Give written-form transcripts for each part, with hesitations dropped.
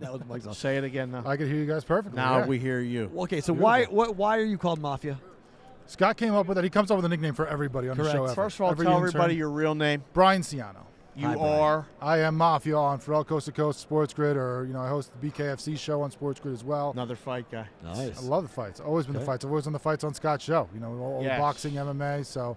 That was Mike's. Say it again now. I could hear you guys perfectly. Now yeah. we hear you. Okay, so why are you called Mafia? Scott came up with it. He comes up with a nickname for everybody on the show. First of all, tell everybody your real name. Brian Ciano. You are? I am Mafia on Perrault Coast to Coast Sports Grid, or I host the BKFC show on Sports Grid as well. Another fight guy. Nice. I love the fights. Always been the fights. I've always done the fights on Scott's show. All the boxing, MMA. So.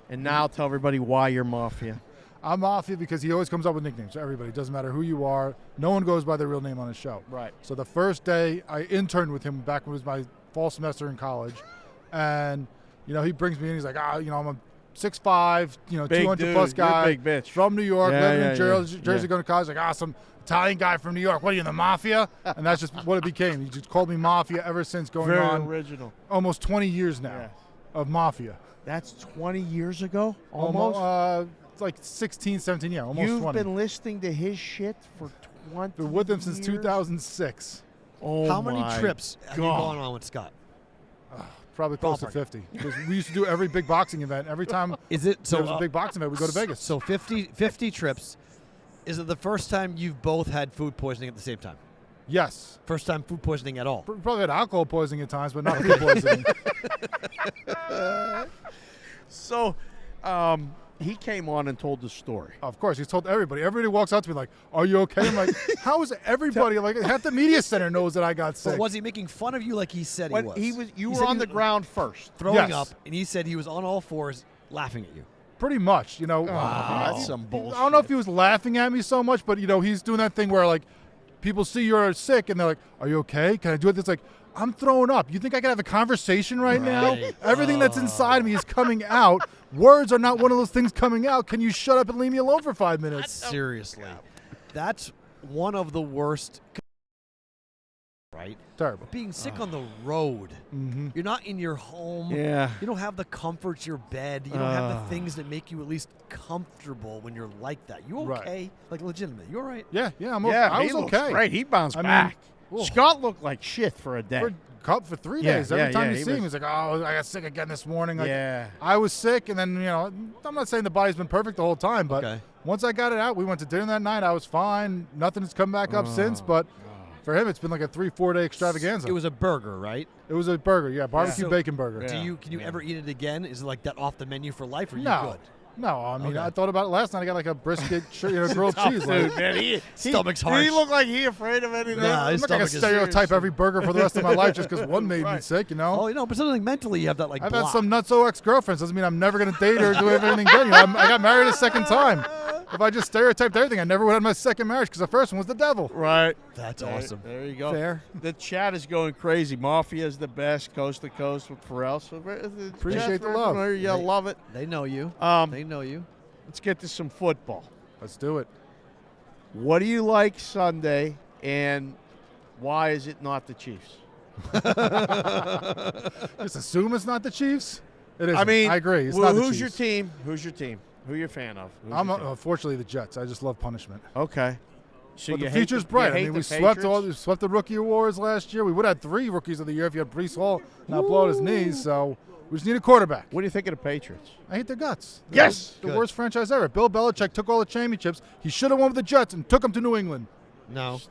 And now tell everybody why you're Mafia. I'm Mafia because he always comes up with nicknames for everybody. It doesn't matter who you are. No one goes by their real name on his show. Right. So the first day I interned with him back when it was my fall semester in college, and he brings me in. He's like, I'm a 6'5", 200-plus guy, big bitch. from New York, living in Jersey, yeah. going to college. Like, some Italian guy from New York. What are you, in the Mafia? And that's just what it became. He just called me Mafia ever since, going on original. Almost 20 years now of Mafia. That's 20 years ago? Almost? Like 16, 17, yeah, almost 20. You've been listening to his shit for 20 Been with him since years? 2006. Oh, how many trips have you gone on with Scott? Probably close to 50. Because we used to do every big boxing event. Every time there was a big boxing event, we'd go to Vegas. So 50 trips. Is it the first time you've both had food poisoning at the same time? Yes. First time food poisoning at all? Probably had alcohol poisoning at times, but not food poisoning. So, he came on and told the story. Of course, he's told everybody. Everybody walks up to me like, "Are you okay?" I'm like, "How is everybody?" Like, half the media center knows that I got sick. But was he making fun of you like he said he was? You were on the ground first. Throwing up, and he said he was on all fours laughing at you. Pretty much, that's some bullshit. I don't know if he was laughing at me so much, but, he's doing that thing where, like, people see you're sick, and they're like, "Are you okay? Can I do it?" It's like, I'm throwing up. You think I can have a conversation right now? Everything that's inside me is coming out. Words are not one of those things coming out. Can you shut up and leave me alone for 5 minutes? Seriously. That's one of the worst, right? Terrible. Being sick on the road. Mm-hmm. You're not in your home. Yeah. You don't have the comforts of your bed. You don't have the things that make you at least comfortable when you're like that. You okay? Right. Like, legitimately. You all right? Yeah, I'm okay. I was okay. Great. He bounced back. Scott looked like shit for a day. For 3 days. Every time you see him, he's like, "Oh, I got sick again this morning." Like, I was sick, and then, I'm not saying the body's been perfect the whole time, but once I got it out, we went to dinner that night. I was fine. Nothing has come back up since, but for him, it's been like a 3-4 day extravaganza. It was a burger, right? It was a burger, barbecue bacon burger. Can you ever eat it again? Is it like that off the menu for life, or are you good? No, I mean, I thought about it last night. I got like a brisket, grilled cheese. Dude, man, stomach's harsh. Did he look like he afraid of anything? Nah, I'm not going to stereotype every burger for the rest of my life just because one made me sick, Oh, but something mentally you have that like I've block. had some nutso ex-girlfriends. Doesn't mean I'm never going to date her or do everything good. I got married a second time. If I just stereotyped everything, I never would have my second marriage because the first one was the devil. Right. That's awesome. There you go. Fair. The chat is going crazy. Mafia is the best, coast to coast with Perrault. So appreciate the love. You love it. They know you. They know you. Let's get to some football. Let's do it. What do you like Sunday, and why is it not the Chiefs? Just assume it's not the Chiefs? It is. I mean, I agree. It's not the Chiefs. Who's your team? Who's your team? Who are you a fan of? Unfortunately, the Jets. I just love punishment. Okay. So but the future's bright. I mean, we swept the rookie awards last year. We would have had 3 rookies of the year if you had Breece Hall not blow out his knees. So we just need a quarterback. What do you think of the Patriots? I hate their guts. Yes. The worst franchise ever. Bill Belichick took all the championships. He should have won with the Jets and took them to New England. No.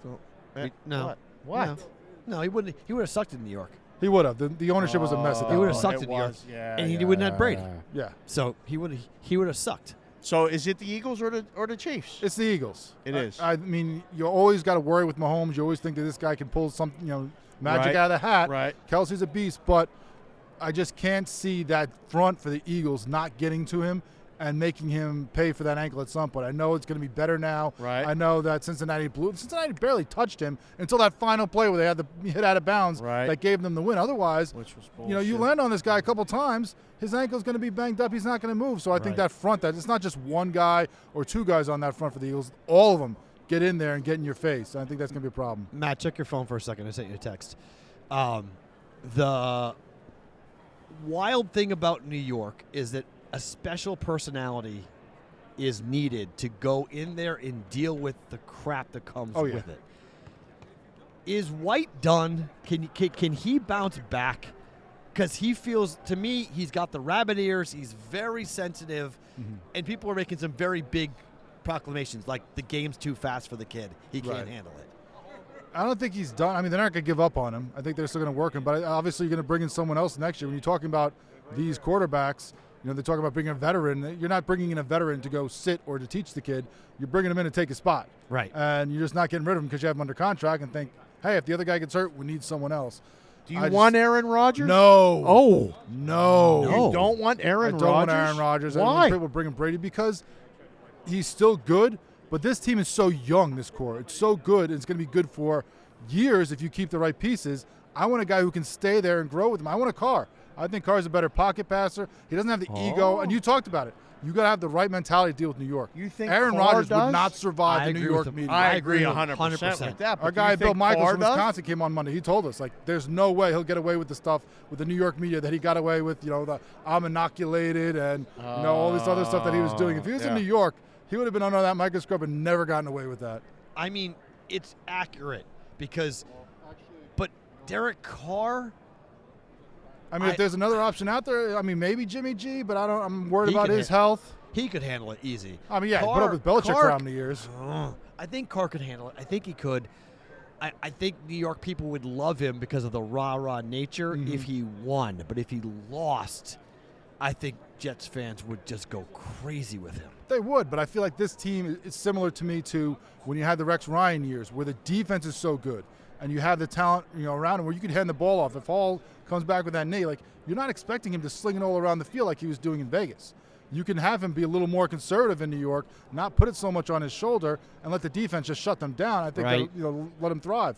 No. What? No, he wouldn't. He would have sucked in New York. He would have. The ownership was a mess. He would have sucked in New York. And he wouldn't have Brady. Yeah. So he would have sucked. So is it the Eagles or the Chiefs? It's the Eagles. It is. I mean, you always got to worry with Mahomes. You always think that this guy can pull something, magic out of the hat. Right. Kelsey's a beast, but I just can't see that front for the Eagles not getting to him and making him pay for that ankle at some point. I know it's going to be better now. Right. I know that Cincinnati barely touched him until that final play where they had the hit out of bounds that gave them the win. Otherwise, which was bullshit. You land on this guy a couple times, his ankle's going to be banged up. He's not going to move. So I think that front, that it's not just one guy or 2 guys on that front for the Eagles. All of them get in there and get in your face. I think that's going to be a problem. Matt, check your phone for a second. I sent you a text. The wild thing about New York is that a special personality is needed to go in there and deal with the crap that comes with it. Is White done? Can he bounce back? Because he feels, to me, he's got the rabbit ears. He's very sensitive, and people are making some very big proclamations, like the game's too fast for the kid. He can't handle it. I don't think he's done. I mean, they're not going to give up on him. I think they're still going to work him. But obviously, you're going to bring in someone else next year. When you're talking about these quarterbacks, they're talking about bringing a veteran. You're not bringing in a veteran to go sit or to teach the kid. You're bringing him in to take a spot. Right. And you're just not getting rid of him because you have him under contract and think, hey, if the other guy gets hurt, we need someone else. Do you want Aaron Rodgers? No. Oh. No. You don't want Aaron Rodgers? I don't want Aaron Rodgers. Why? People bring in Brady because he's still good, but this team is so young, this core. It's so good, and it's going to be good for years if you keep the right pieces. I want a guy who can stay there and grow with him. I want a Carr. I think Carr's a better pocket passer. He doesn't have the ego, and you talked about it. You got to have the right mentality to deal with New York. You think Aaron Carr Rodgers does? would not survive the New York media? I agree 100% with that. Our guy Bill Michaels from Wisconsin came on Monday. He told us, there's no way he'll get away with the stuff with the New York media that he got away with, the I'm inoculated and, all this other stuff that he was doing. If he was in New York, he would have been under that microscope and never gotten away with that. I mean, it's accurate because but Derek Carr, I mean, if there's another option out there, I mean, maybe Jimmy G, but I'm worried about his health. He could handle it easy. I mean, he put up with Belichick for how many years? I think Carr could handle it. I think he could. I think New York people would love him because of the rah-rah nature if he won. But if he lost, I think Jets fans would just go crazy with him. They would, but I feel like this team is similar to me to when you had the Rex Ryan years, where the defense is so good and you have the talent, around him where you could hand the ball off. If Hall comes back with that knee, you're not expecting him to sling it all around the field like he was doing in Vegas. You can have him be a little more conservative in New York, not put it so much on his shoulder, and let the defense just shut them down. I think they'll let him thrive.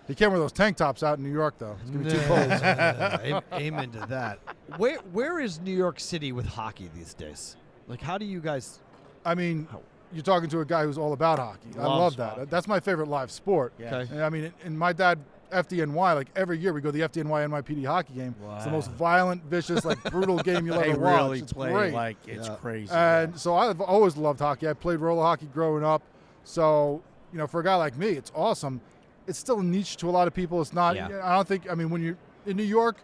He can't wear those tank tops out in New York, though. It's going to be too cold. Amen to that. Where is New York City with hockey these days? How do you guys? I mean, you're talking to a guy who's all about hockey. I love that. Hockey. That's my favorite live sport. Yeah. Okay. And I mean, and my dad, FDNY, every year we go to the FDNY NYPD hockey game. Wow. It's the most violent, vicious, brutal game you'll ever watch. Really it's play great. it's crazy. And so I've always loved hockey. I played roller hockey growing up. So, for a guy like me, it's awesome. It's still a niche to a lot of people. It's not, I don't think, when you're in New York,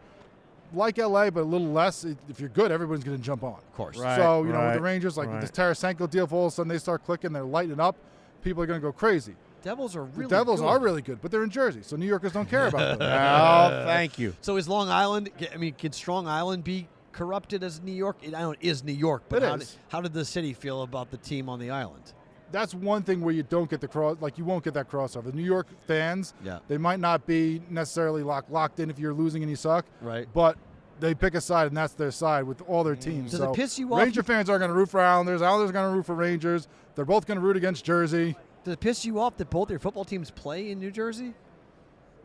like LA, but a little less, if you're good, everyone's going to jump on. Of course. Right, So, with the Rangers, with this right. Tarasenko deal, if all of a sudden they start clicking, they're lighting up, people are going to go crazy. Devils are really The Devils good. are really good, but they're in Jersey, so New Yorkers don't care about them. Oh, thank you. So is Long Island? Can Strong Island be corrupted as New York? I know it is New York, but how did the city feel about the team on the island? That's one thing where you don't get you won't get that crossover. The New York fans, they might not be necessarily locked in if you're losing and you suck, right? But they pick a side, and that's their side with all their teams. Does it piss you off? Ranger fans are going to root for Islanders. Islanders are going to root for Rangers. They're both going to root against Jersey. Does it piss you off that both your football teams play in New Jersey?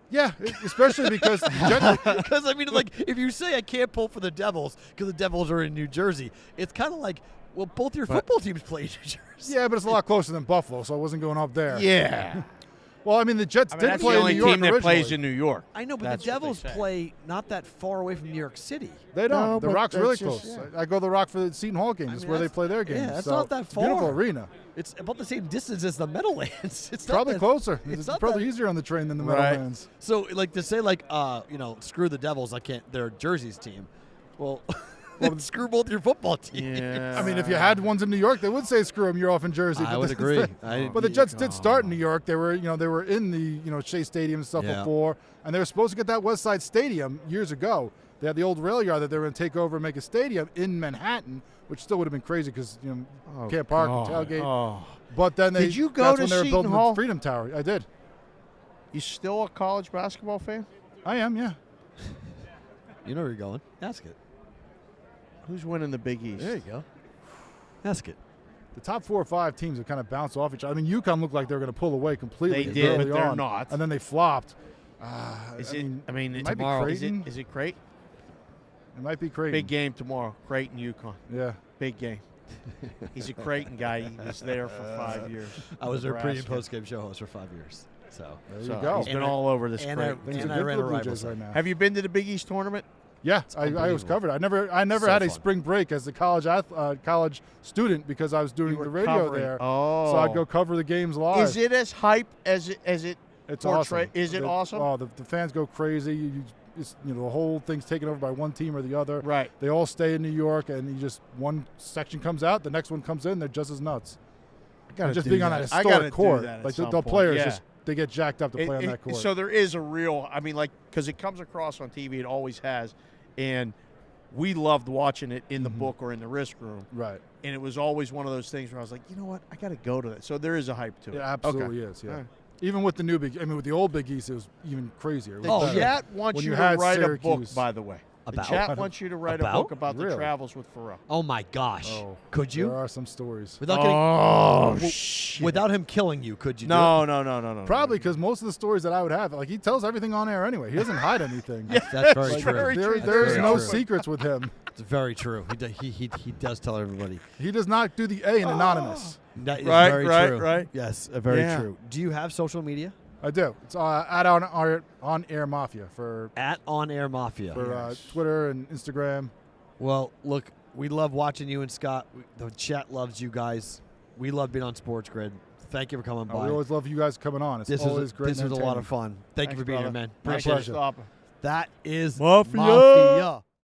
Yeah, especially because because if you say I can't pull for the Devils because the Devils are in New Jersey, it's kind of like, well, both your football teams play in New Jersey. Yeah, but it's a lot closer than Buffalo, so I wasn't going up there. Yeah. Well, the Jets did that's play the in only New York team that originally. plays in New York. I know, but That's the what they Devils say. play not that far away from New York City. They don't. No, the but Rock's really that's just- close. yeah. I go to the Rock for the Seton Hall games. That's where they play their games. Yeah, that's So, not that it's a beautiful far. arena. It's about the same distance as the Meadowlands. It's not Probably that- closer. It's It's not probably that- easier on the train than the Right. Meadowlands. So, to say screw the Devils, I can't. They're Jersey's team. Well, screw both your football teams. Yeah. If you had ones in New York, they would say screw them. You're off in Jersey. I But would this- agree. But the Jets did start in New York. They were, they were in the, Shea Stadium and stuff before, and they were supposed to get that West Side Stadium years ago. They had the old rail yard that they were going to take over and make a stadium in Manhattan, which still would have been crazy because can't park and tailgate. Oh. But then Did you go that's to when they were Seton building Hall? the Freedom Tower. I did. You still a college basketball fan? I am, yeah. You know where you're going. Ask it. Who's winning the Big East? There you go. Ask it. The top 4 or 5 teams have kind of bounced off each other. UConn looked like they were going to pull away completely. They did, early but they're on, not. And then they flopped. It might be tomorrow. Creighton. Is it Creighton? It might be Creighton. Big game tomorrow. Creighton, UConn. Yeah. Big game. He's a Creighton guy. He was there for 5 years. I was their pre- and Nebraska. post-game show host for 5 years. So There you go. He's been all over this and Creighton. Things And are I good ran for a the Blue rival Jays side. right now. Have you been to the Big East tournament? Yeah, I was unbelievable. covered. I never So had a fun. spring break as a college student because I was doing You were the radio covering. there. Oh. So I'd go cover the games live. Is it as hype as it It's portray- awesome. Is it awesome? Oh, the fans go crazy. The whole thing's taken over by one team or the other. Right. They all stay in New York, and one section comes out, the next one comes in. They're just as nuts. I gotta just do being on that. that I gotta historic do court, that at like some the point. players Yeah. just they get jacked up to play on that court. So there is a real, I mean, like, because it comes across on TV, it always has, and we loved watching it in the book or in the risk room. Right. And it was always one of those things where I was like, you know what, I got to go to that. So there is a hype to it. It absolutely Okay. is, yeah. All right. Even with the new Big, I mean, with the old Big East, it was even crazier. It was The better. chat wants When you you to had write a book, Syracuse- by the way. About? The chat wants you to write a About? book about the Really? travels with Perrault. Oh my gosh! Oh, Could you? There are some stories. Without getting, Oh, w- shit. without him killing you, could you? do No. Probably because most of the stories that I would have, like he tells everything on air anyway. He doesn't hide anything. it? That's very Like, true. very true. There's Very no true. secrets with him. It's very true. He does tell everybody. He does not do the A in anonymous. That is Right, very right, true. right. Yes, very Yeah. true. Do you have social media? I do. It's at on air Mafia for At On Air Mafia. Twitter and Instagram. Well, look, we love watching you and Scott. The chat loves you guys. We love being on Sports Grid. Thank you for coming We by. always love you guys coming on. It's This always was great. this and was a lot entertaining. of fun. Thank you Thanks, for being brother. here, man. Thanks Appreciate for it. stopping. That is Mafia. Mafia.